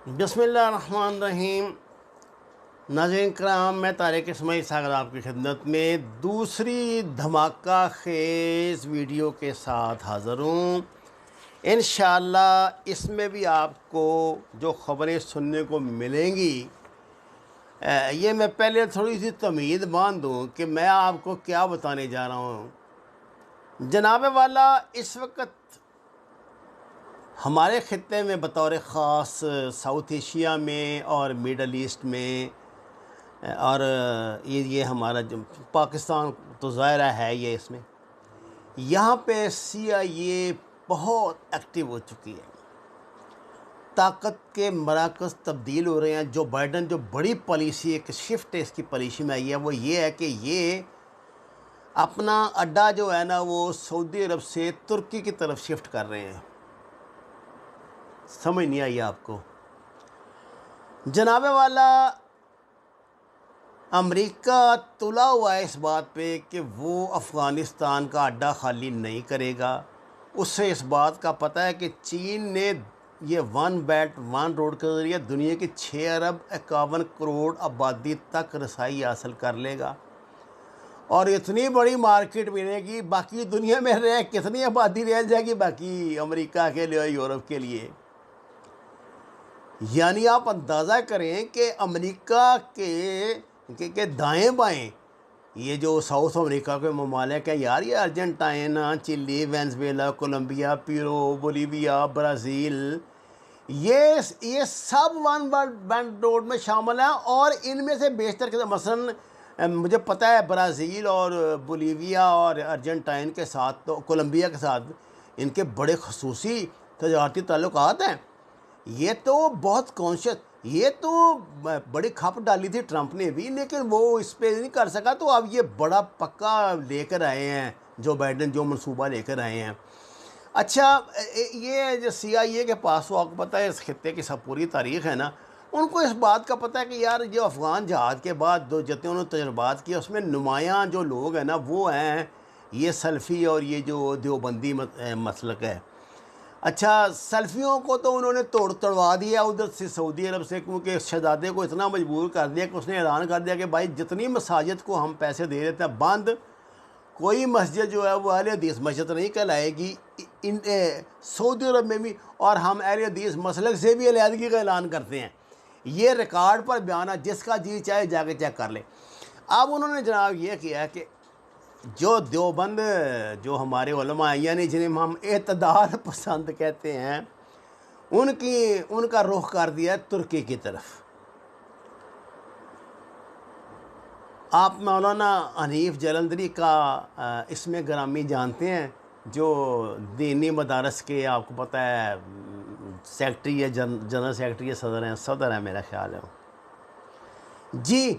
بسم اللہ الرحمن الرحیم۔ ناظرین کرام، میں طارق اسماعیل ساگر آپ کی خدمت میں دوسری دھماکہ خیز ویڈیو کے ساتھ حاضر ہوں۔ انشاءاللہ اس میں بھی آپ کو جو خبریں سننے کو ملیں گی، یہ میں پہلے تھوڑی سی تمہید باندھ دوں کہ میں آپ کو کیا بتانے جا رہا ہوں۔ جناب والا، اس وقت ہمارے خطے میں بطور خاص ساؤتھ ایشیا میں اور میڈل ایسٹ میں اور یہ ہمارا جو پاکستان تو ظاہرہ ہے، یہ اس میں یہاں پہ سی آئی اے بہت ایکٹیو ہو چکی ہے۔ طاقت کے مراکز تبدیل ہو رہے ہیں۔ جو بائیڈن جو بڑی پالیسی، ایک شفٹ اس کی پالیسی میں آئی ہے، وہ یہ ہے کہ یہ اپنا اڈا جو ہے نا وہ سعودی عرب سے ترکی کی طرف شفٹ کر رہے ہیں۔ سمجھ نہیں آئی آپ کو؟ جناب والا، امریکہ تلا ہوا ہے اس بات پہ کہ وہ افغانستان کا اڈا خالی نہیں کرے گا۔ اسے اس بات کا پتہ ہے کہ چین نے یہ ون بیلٹ ون روڈ کے ذریعے دنیا کی 6 ارب 51 کروڑ آبادی تک رسائی حاصل کر لے گا، اور اتنی بڑی مارکیٹ ملے گی۔ باقی دنیا میں کتنی آبادی رہ جائے گی باقی امریکہ کے لیے، یورپ کے لیے؟ یعنی آپ اندازہ کریں کہ امریکہ کے دائیں بائیں یہ جو ساؤتھ امریکہ کے ممالک ہیں یار، یہ ارجنٹائن، چلی، وینزویلا، کولمبیا، پیرو، بولیویا، برازیل، یہ سب ون بیلٹ روڈ میں شامل ہیں۔ اور ان میں سے بیشتر کے مثلا مجھے پتہ ہے برازیل اور بولیویا اور ارجنٹائن کے ساتھ، تو کولمبیا کے ساتھ ان کے بڑے خصوصی تجارتی تعلقات ہیں۔ یہ تو بہت کانشیس، یہ تو بڑی کھپ ڈالی تھی ٹرمپ نے بھی، لیکن وہ اس پہ نہیں کر سکا۔ تو اب یہ بڑا پکا لے کر آئے ہیں جو بائیڈن، جو منصوبہ لے کر آئے ہیں۔ اچھا، یہ جو سی آئی اے کے پاس وہ آپ کو پتہ ہے اس خطے کی سب پوری تاریخ ہے نا، ان کو اس بات کا پتہ ہے کہ یار جو افغان جہاد کے بعد جتنے انہوں نے تجربات کیا، اس میں نمایاں جو لوگ ہیں نا وہ ہیں یہ سلفی اور یہ جو دیوبندی مسلک ہے۔ اچھا، سلفیوں کو تو انہوں نے توڑوا دیا ادھر سے سعودی عرب سے، کیونکہ شہزادے کو اتنا مجبور کر دیا کہ اس نے اعلان کر دیا کہ بھائی جتنی مساجد کو ہم پیسے دے رہے تھے بند، کوئی مسجد جو ہے وہ اہل حدیث مسجد نہیں کہلائے گی سعودی عرب میں بھی، اور ہم اہل حدیث مسلک سے بھی علیحدگی کا اعلان کرتے ہیں۔ یہ ریکارڈ پر بیان ہے، جس کا جی چاہے جا کے چیک کر لے۔ اب انہوں نے جناب یہ کیا کہ جو دیوبند جو ہمارے علماء ہیں، یعنی جنہیں ہم اعتدال پسند کہتے ہیں، ان کا رخ کر دیا ترکی کی طرف۔ آپ مولانا حنیف جلندری کا اس میں گرامی جانتے ہیں، جو دینی مدارس کے آپ کو پتہ ہے سیکٹری ہے، جنرل سیکٹری ہے، صدر ہیں میرا خیال ہے جی۔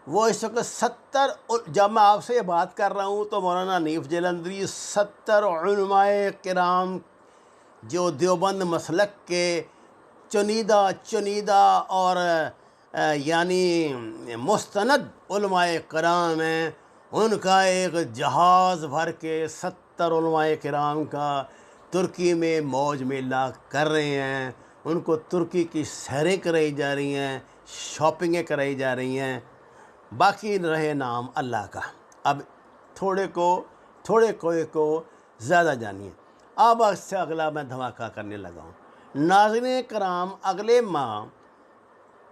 وہ اس وقت 70، جب میں آپ سے یہ بات کر رہا ہوں تو مولانا حنیف جلندری 70 علماء کرام جو دیوبند مسلک کے چنیدہ اور یعنی مستند علماء کرام ہیں، ان کا ایک جہاز بھر کے 70 علماء کرام کا ترکی میں موج میلہ کر رہے ہیں۔ ان کو ترکی کی سیریں کرائی جا رہی ہیں، شاپنگیں کرائی جا رہی ہیں، باقی رہے نام اللہ کا۔ اب تھوڑے کو زیادہ جانیے۔ اب اس سے اگلا میں دھماکہ کرنے لگا ہوں۔ ناظرین کرام، اگلے ماہ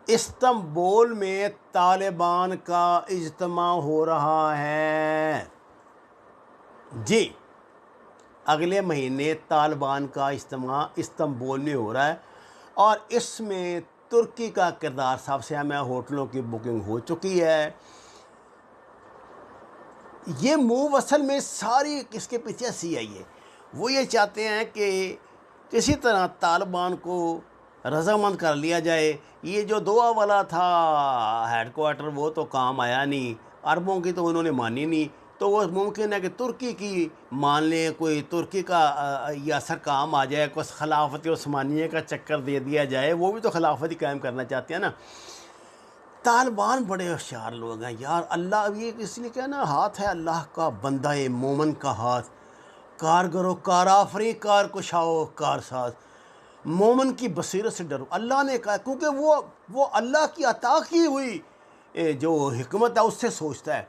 استنبول میں طالبان کا اجتماع ہو رہا ہے جی۔ اگلے مہینے طالبان کا اجتماع استنبول میں ہو رہا ہے، اور اس میں ترکی کا کردار سب سے اہم ہے۔ ہوٹلوں کی بکنگ ہو چکی ہے۔ یہ موو اصل میں ساری اس کے پیچھے سی آئی ہے۔ وہ یہ چاہتے ہیں کہ کسی طرح طالبان کو رضامند کر لیا جائے۔ یہ جو دعا والا تھا ہیڈ کوارٹر، وہ تو کام آیا نہیں، عربوں کی تو انہوں نے مانی نہیں، تو وہ ممکن ہے کہ ترکی کی مان لیں، کوئی ترکی کا یہ اثر کام آ جائے، کوئی خلافت عثمانیہ کا چکر دے دیا جائے۔ وہ بھی تو خلافت ہی قائم کرنا چاہتے ہیں نا۔ طالبان بڑے ہوشیار لوگ ہیں یار، اللہ یہ اس لیے کہ نا ہاتھ ہے اللہ کا، بندہ مومن کا ہاتھ، کارگرو کار آفری، کار کشاؤ کار ساز۔ مومن کی بصیرت سے ڈرو، اللہ نے کہا، کیونکہ وہ اللہ کی عطا کی ہوئی جو حکمت ہے اس سے سوچتا ہے۔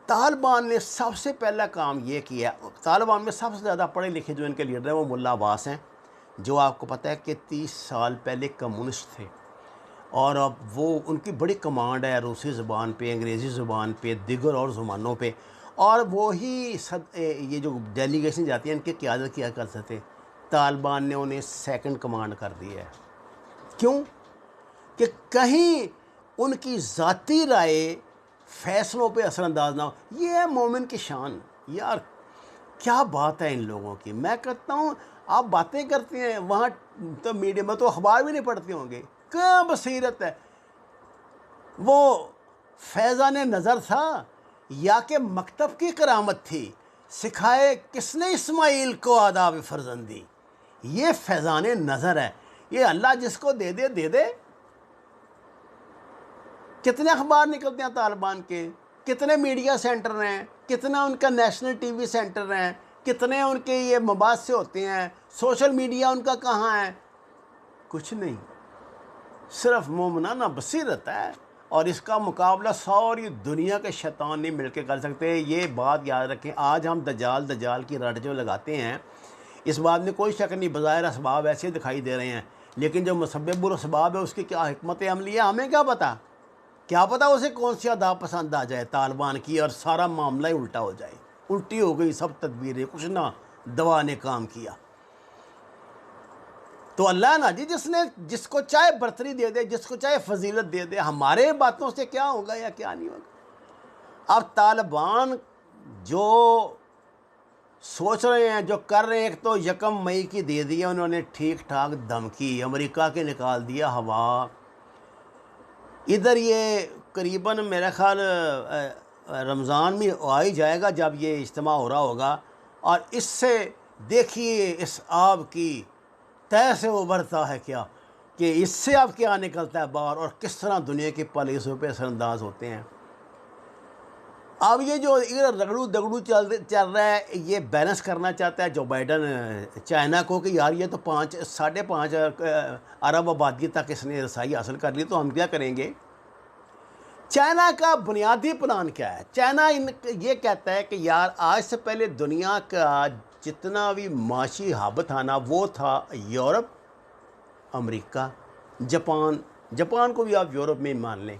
طالبان نے سب سے پہلا کام یہ کیا، طالبان میں سب سے زیادہ پڑھے لکھے جو ان کے لیڈر ہیں وہ ملا عباس ہیں، جو آپ کو پتہ ہے کہ 30 سال پہلے کمیونسٹ تھے، اور اب وہ ان کی بڑی کمانڈ ہے روسی زبان پہ، انگریزی زبان پہ، دیگر اور زبانوں پہ، اور وہی یہ جو ڈیلیگیشن جاتی ہیں ان کی قیادت کیا کرتے تھے۔ طالبان نے انہیں سیکنڈ کمانڈ کر دیا ہے۔ کیوں؟ کہ کہیں ان کی ذاتی رائے فیصلوں پہ اثر انداز نہ ہو۔ یہ ہے مومن کی شان۔ یار کیا بات ہے ان لوگوں کی، میں کہتا ہوں آپ باتیں کرتے ہیں وہاں تو میڈیا میں تو اخبار بھی نہیں پڑھتے ہوں گے، کیا بصیرت ہے۔ وہ فیضان نظر تھا یا کہ مکتب کی کرامت تھی؟ سکھائے کس نے اسماعیل کو آداب فرزندی؟ یہ فیضان نظر ہے، یہ اللہ جس کو دے دے دے دے۔ کتنے اخبار نکلتے ہیں طالبان کے، کتنے میڈیا سینٹر ہیں، کتنا ان کا نیشنل ٹی وی سینٹر ہیں، کتنے ان کے یہ مباحثے ہوتے ہیں، سوشل میڈیا ان کا کہاں ہے؟ کچھ نہیں، صرف مومنانہ بصیرت ہے، اور اس کا مقابلہ ساری دنیا کے شیطان نہیں مل کے کر سکتے۔ یہ بات یاد رکھیں۔ آج ہم دجال کی رٹ جو لگاتے ہیں، اس بات میں کوئی شک نہیں، بظاہر اسباب ایسے دکھائی دے رہے ہیں، لیکن جو مسبب الاسباب ہے اس کی کیا حکمت عملی ہے ہمیں کیا پتہ اسے کون سی عذاب پسند آ جائے طالبان کی، اور سارا معاملہ ہی الٹا ہو جائے، الٹی ہو گئی سب تدبیریں، کچھ نہ دوا نے کام کیا۔ تو اللہ نا جی جس کو چاہے برتری دے دے، جس کو چاہے فضیلت دے دے، ہمارے باتوں سے کیا ہوگا یا کیا نہیں ہوگا۔ اب طالبان جو سوچ رہے ہیں، جو کر رہے ہیں، ایک تو 1 مئی کی دے دیا انہوں نے ٹھیک ٹھاک دھمکی، امریکہ کے نکال دیا ہوا۔ ادھر یہ قریباً میرا خیال رمضان میں آ ہی جائے گا جب یہ اجتماع ہو رہا ہوگا، اور اس سے دیکھیے اس آب کی تہہ سے ابھرتا ہے کیا، کہ اس سے اب کیا نکلتا ہے باہر، اور کس طرح دنیا کی پالیسیوں پہ اثر انداز ہوتے ہیں۔ اب یہ جو رگڑو دگڑو چل رہا ہے، یہ بیلنس کرنا چاہتا ہے جو بائیڈن چائنا کو، کہ یار یہ تو 5.5 ارب آبادی تک اس نے رسائی حاصل کر لی، تو ہم کیا کریں گے۔ چائنا کا بنیادی پلان کیا ہے؟ چائنا یہ کہتا ہے کہ یار آج سے پہلے دنیا کا جتنا بھی معاشی ہب تھا نا، وہ تھا یورپ، امریکہ، جاپان کو بھی آپ یورپ میں مان لیں۔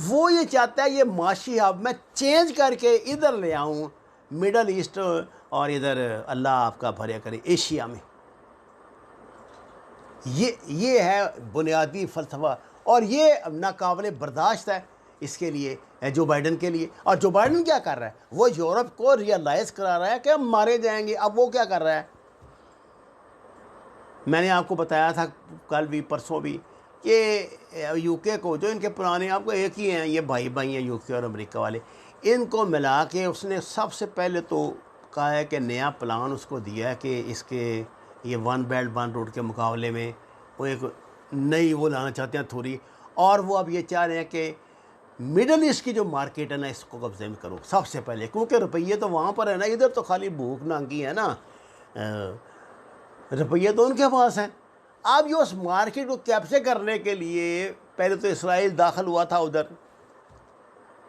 وہ یہ چاہتا ہے یہ معاشی ہب میں چینج کر کے ادھر لے آؤں، مڈل ایسٹ، اور ادھر اللہ آپ کا بھریا کرے ایشیا میں۔ یہ ہے بنیادی فلسفہ، اور یہ ناقابل برداشت ہے اس کے لیے، جو بائیڈن کے لیے۔ اور جو بائیڈن کیا کر رہا ہے، وہ یورپ کو ریئلائز کرا رہا ہے کہ ہم مارے جائیں گے۔ اب وہ کیا کر رہا ہے، میں نے آپ کو بتایا تھا کل بھی پرسوں بھی، کہ یو کے کو، جو ان کے پرانے آپ کو ایک ہی ہیں، یہ بھائی ہیں یو کے اور امریکہ والے، ان کو ملا کے اس نے سب سے پہلے تو کہا ہے کہ نیا پلان اس کو دیا ہے کہ اس کے یہ 1 بیلٹ 1 روڈ کے مقابلے میں وہ ایک نئی وہ لانا چاہتے ہیں تھوڑی، اور وہ اب یہ چاہ رہے ہیں کہ مڈل ایسٹ کی جو مارکیٹ ہے نا اس کو قبضے میں کرو سب سے پہلے، کیونکہ روپیے تو وہاں پر ہے نا، ادھر تو خالی بھوک ننگی ہے نا، روپیے تو ان کے پاس ہیں۔ اب یہ اس مارکیٹ کو کیپچر کرنے کے لیے پہلے تو اسرائیل داخل ہوا تھا ادھر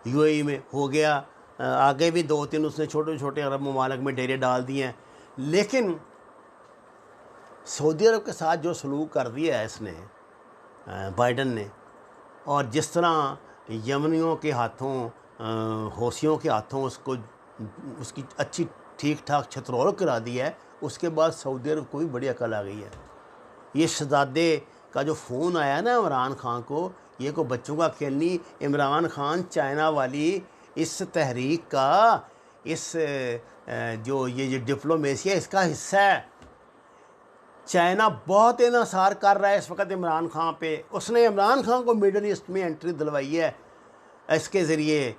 یو اے ای میں، ہو گیا، آگے بھی 2-3 اس نے چھوٹے چھوٹے عرب ممالک میں ڈیرے ڈال دیے ہیں، لیکن سعودی عرب کے ساتھ جو سلوک کر دیا ہے اس نے بائیڈن نے، اور جس طرح یمنیوں کے ہاتھوں، حوثیوں کے ہاتھوں اس کی اچھی ٹھیک ٹھاک چھترول کرا دی ہے، اس کے بعد سعودی عرب کو بھی بڑی عقل آ گئی ہے۔ یہ شہزادے کا جو فون آیا نا عمران خان کو، یہ کو بچوں کا کھیلنی، عمران خان چائنا والی اس تحریک کا، اس جو یہ ڈپلومیسی ہے اس کا حصہ ہے۔ چائنا بہت انحصار کر رہا ہے اس وقت عمران خان پہ، اس نے عمران خان کو مڈل ایسٹ میں انٹری دلوائی ہے اس کے ذریعے،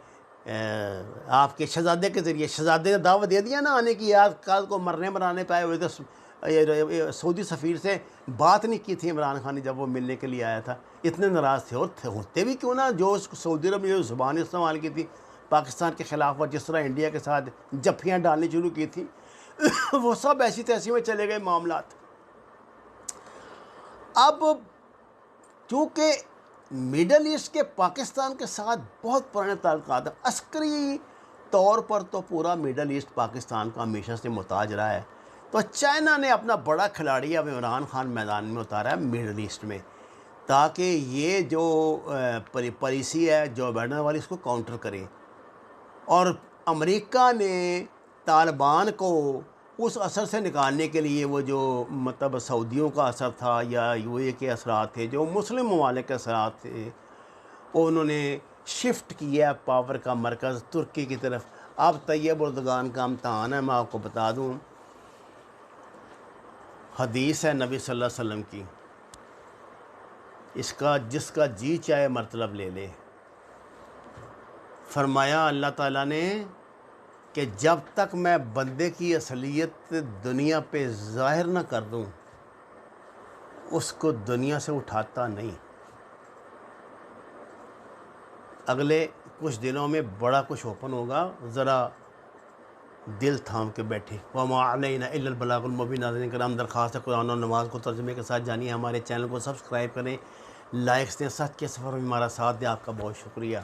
آپ کے شہزادے کے ذریعے۔ شہزادے نے دعوت دے دیا نا آنے کی، یاد کل کو مرنے مرانے پہ آئے ہوئے تھے، سعودی سفیر سے بات نہیں کی تھی عمران خان نے جب وہ ملنے کے لیے آیا تھا، اتنے ناراض تھے، اور ہوتے بھی کیوں نا، جو سعودی عرب نے جو زبان استعمال کی تھی پاکستان کے خلاف، اور جس طرح انڈیا کے ساتھ جفیاں ڈالنی شروع کی تھی، وہ سب ایسی تیسی میں چلے گئے معاملات۔ اب چونکہ مڈل ایسٹ کے پاکستان کے ساتھ بہت پرانے تعلقات ہیں، عسکری طور پر تو پورا مڈل ایسٹ پاکستان کا ہمیشہ سے محتاج رہا ہے، تو چائنا نے اپنا بڑا کھلاڑی اب عمران خان میدان میں اتارا ہے مڈل ایسٹ میں، تاکہ یہ جو پالیسی ہے جو بائیڈن والی اس کو کاؤنٹر کرے۔ اور امریکہ نے طالبان کو اس اثر سے نکالنے کے لیے وہ جو مطلب سعودیوں کا اثر تھا یا یو اے کے اثرات تھے، جو مسلم ممالک کے اثرات تھے، وہ انہوں نے شفٹ کیا پاور کا مرکز ترکی کی طرف۔ اب طیب اردگان کا امتحان ہے، میں آپ کو بتا دوں، حدیث ہے نبی صلی اللہ علیہ وسلم کی، جس کا جی چاہے مطلب لے لے۔ فرمایا اللہ تعالیٰ نے کہ جب تک میں بندے کی اصلیت دنیا پہ ظاہر نہ کر دوں اس کو دنیا سے اٹھاتا نہیں۔ اگلے کچھ دنوں میں بڑا کچھ اوپن ہوگا، ذرا دل تھام کے بیٹھے۔ وَمَا عَلَيْنَا إِلَّا الْبَلَاغُ الْمُبِينُ۔ ناظرین کرام، درخواست ہے قرآن اور نماز کو ترجمے کے ساتھ جانیے، ہمارے چینل کو سبسکرائب کریں، لائکس دیں، سچ کے سفر میں ہمارا ساتھ دیں۔ آپ کا بہت شکریہ۔